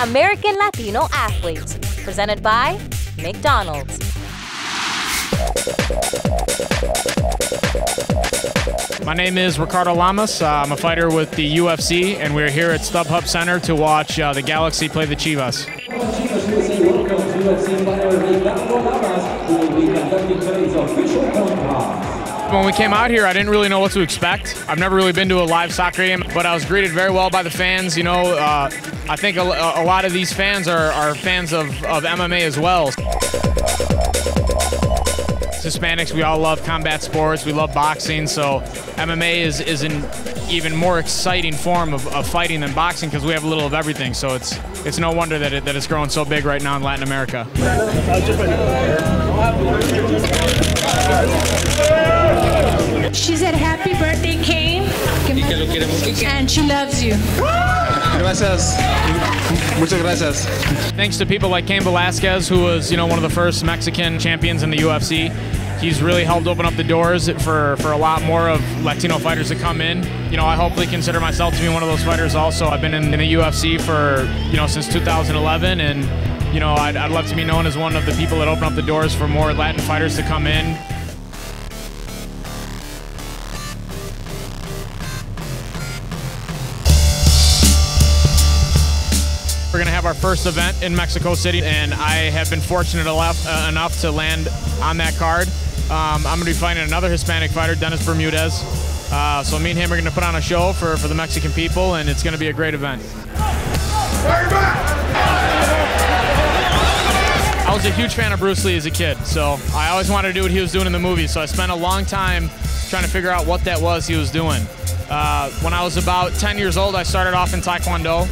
American Latino Athletes, presented by McDonald's. My name is Ricardo Lamas. I'm a fighter with the UFC, and we're here at StubHub Center to watch the Galaxy play the Chivas. When we came out here, I didn't really know what to expect. I've never really been to a live soccer game, but I was greeted very well by the fans. You know, I think a lot of these fans are fans of MMA as well. Hispanics, we all love combat sports, we love boxing, so MMA is an even more exciting form of fighting than boxing because we have a little of everything, so it's no wonder that it's growing so big right now in Latin America. She said happy birthday, Kane, and she loves you. Gracias. Muchas gracias. Thanks to people like Cain Velasquez, who was, you know, one of the first Mexican champions in the UFC. He's really helped open up the doors for a lot more of Latino fighters to come in. You know, I hopefully consider myself to be one of those fighters also. I've been in the UFC for, you know, since 2011, and, you know, I'd love to be known as one of the people that open up the doors for more Latin fighters to come in. We're going to have our first event in Mexico City, and I have been fortunate enough to land on that card. I'm going to be fighting another Hispanic fighter, Dennis Bermudez. So me and him are going to put on a show for the Mexican people, and it's going to be a great event. I was a huge fan of Bruce Lee as a kid, so I always wanted to do what he was doing in the movies, so I spent a long time trying to figure out what that was he was doing. When I was about 10 years old, I started off in Taekwondo.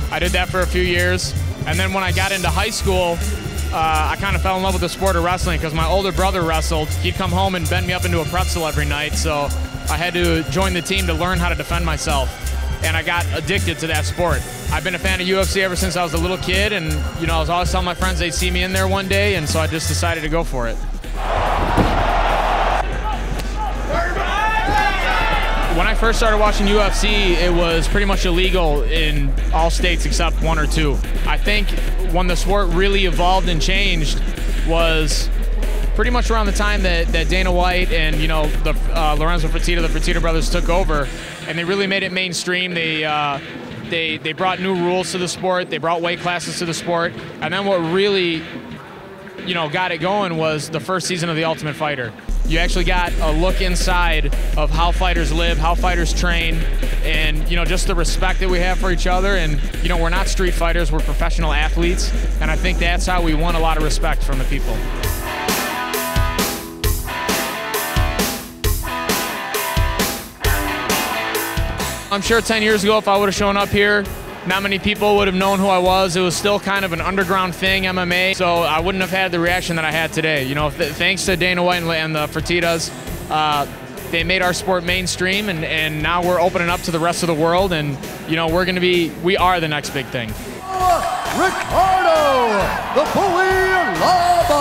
I did that for a few years, and then when I got into high school, I kind of fell in love with the sport of wrestling because my older brother wrestled. He'd come home and bend me up into a pretzel every night, so I had to join the team to learn how to defend myself, and I got addicted to that sport. I've been a fan of UFC ever since I was a little kid, and you know, I was always telling my friends they'd see me in there one day, and so I just decided to go for it. When I first started watching UFC, it was pretty much illegal in all states except one or two. I think when the sport really evolved and changed was pretty much around the time that Dana White and, you know, the Lorenzo Fertitta, the Fertitta brothers took over, and they really made it mainstream. They brought new rules to the sport. They brought weight classes to the sport, and then what really, you know, got it going was the first season of The Ultimate Fighter. You actually got a look inside of how fighters live, how fighters train, and, you know, just the respect that we have for each other. And, you know, we're not street fighters, we're professional athletes, and I think that's how we won a lot of respect from the people. I'm sure 10 years ago, if I would have shown up here, not many people would have known who I was. It was still kind of an underground thing, MMA, so I wouldn't have had the reaction that I had today. You know, thanks to Dana White and the Fertittas, they made our sport mainstream, and now we're opening up to the rest of the world, and, you know, we are the next big thing. Ricardo, the Bully Lamas.